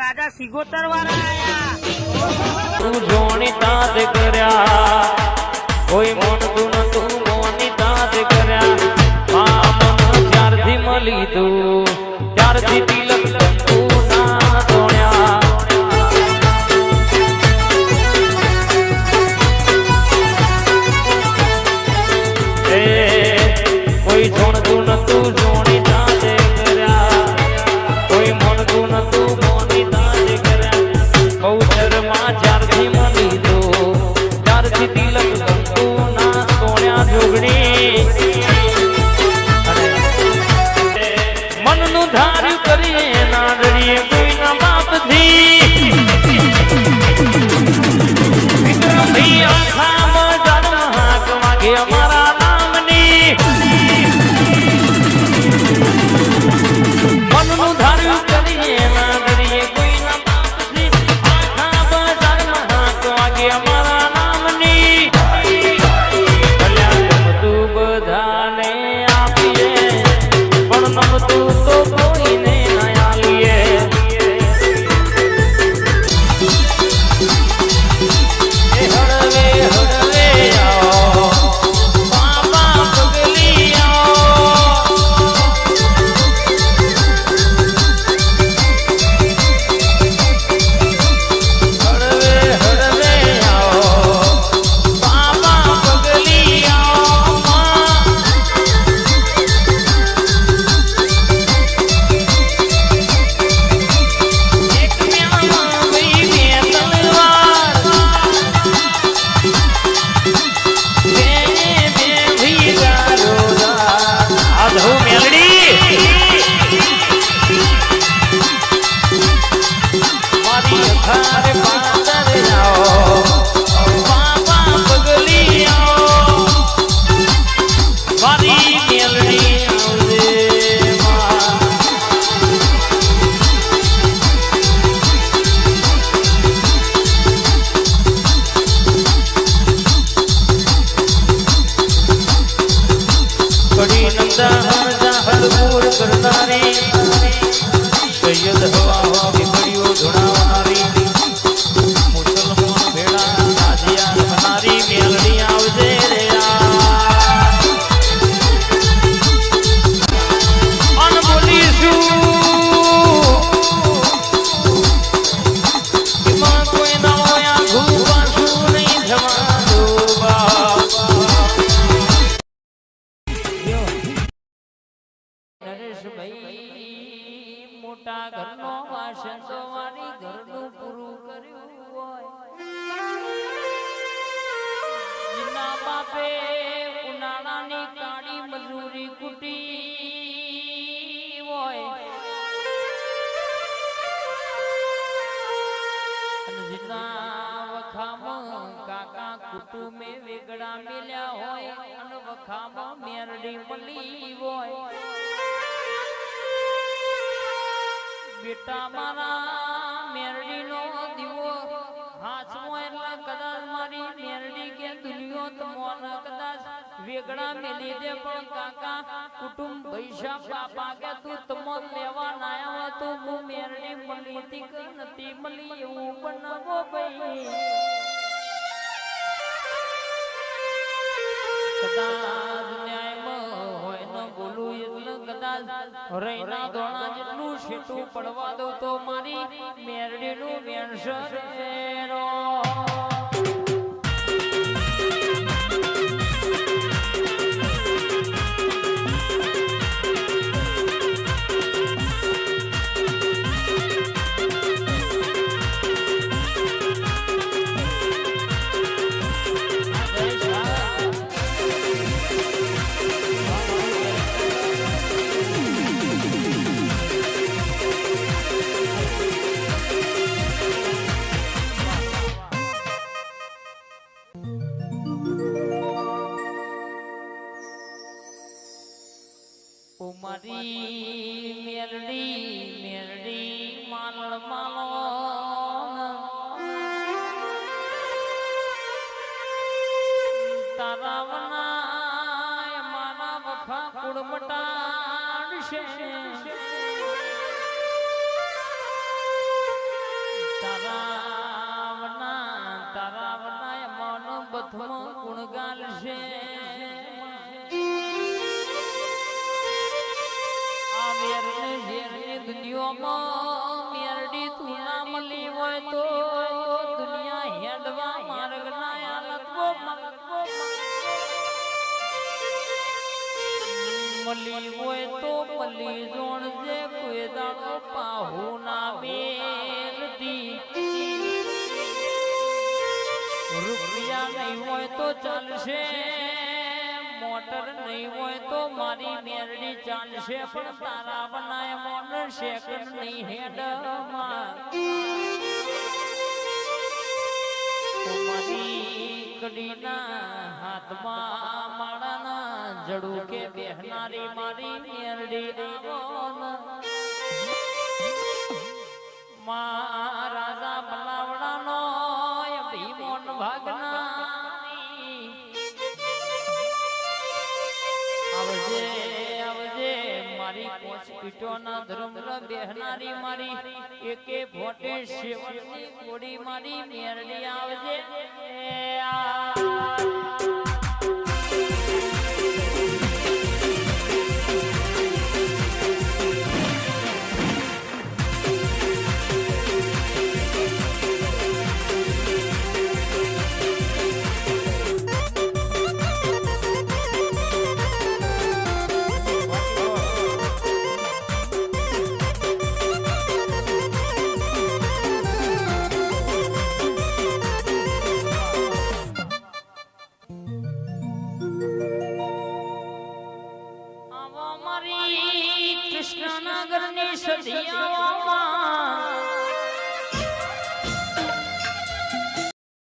રાજા સિગોતર વાળા આયા તું જોણી તાત કર્યા કોઈ મોનતું નતું મોની તાત કર્યા આ મન ત્યારથી મળી તું ત્યારથી તિલક તું ના તોણ્યા કોઈ જોણતું નતું જોણી તાત કર્યા કોઈ મોનતું નતું મોની તાત કર્યા બહુચરમાં જ્યારથી મળી તું ત્યારથી તિલક તું ના તોણ્યા જોગણી મનનું ધાર્યું કરીએ ના ડરીએ કોઈના બાપથી વિક્રમભાઈ આખામાં જન્મ હાક વાગે અમારા નામની મનનું ધાર્યું કરીએ ના ડરીએ કોઈના બાપથી આખામાં જન્મ હાક વાગે અમારા નામની કલ્યાણ ગમતું બધાને આપીએ પણ નમતું તો કોઈને ના આલીએ હળવે હળવે આવો બાબા પગલી આવો હળવે હળવે આવો બાબા પગલી આવો એક મ્યામાં ગઈ બે તલવાર બે બે ભીગા રોદા આધો મેલડી મારી અખારે પાદર આવો બાબા પગલી આવો મારી મેલડી આવજે માં કડી નંદા જાહલપુર કરનારી સૈયદ હવા હવા બીકડીઓ ધોણાવનારી મુસલમાન ભેડા નાજિયા થનારી મેલડી આવજે રે અન બોલીશું એમાં કોઈ ના હોય આઘું પાછું નહીં જવાનું નરેશભાઈ મોટા ઘરનો વાસણ તો મારી ઘરનું પૂરું કર્યું હોય જીના બાપે ઉનાળાની કાળી મજૂરી કુટી હોય અને જીના વખામાં કાકા કુટુંબે વેગડા મેલ્યા હોય અને વખામાં મેરડી મળી હોય બેટા મારા મેરડીનો દીવો હાથમાં એટલે કદાચ મારી મેરડી કે દુનિયો તમોને કદાચ વેગડા મેલી દે પણ કાકા કુટુંબ પૈસા બાપા કે તું તમો લેવા ના આવ્યો તો હું મેરડી મળી તી કે નથી મળી એવું બનાવો ભાઈ કદાચ ન્યાયમાં હોય ન બોલું એટલે કદાચ રૈના ધોણા જેટલું શેઠું પડવા દઉં તો મારી મેરડીનું વેણસર રો મારી મેરડી માલણ માલો તારા વનાય મારા વખા કુડમટાડ છે પથમાં ગુણગાલ છે આ વેરની ઝેરની દુનિયામાં મેરડી તું ના મળી હોય તો દુનિયા હેડવા માર્ગ ના હાલતવો મળી હોય તો મળી જોણજે કોઈ દાડો પાહુ ના વેરતી રૂપિયા નહીં હોય તો ચાલશે મોટર નહીં હોય તો મારી મેરડી ચાલશે પણ તારા બનાય મોટર સેકન્ડ નહીં હેડમાં મારી કડીના હાથમાં માળાના જડું કે બેહનારી મારી મેરડી મા રાજા બલાવડાનો ભીમોન ભાગનારી આવજે આવજે મારી કોચ પીટોના ધર્મર બેહનારી મારી એકે ભોટે શેવણની ગોળી મારી મેરડી આવજે કૃષ્ણનગરની સદિયામાં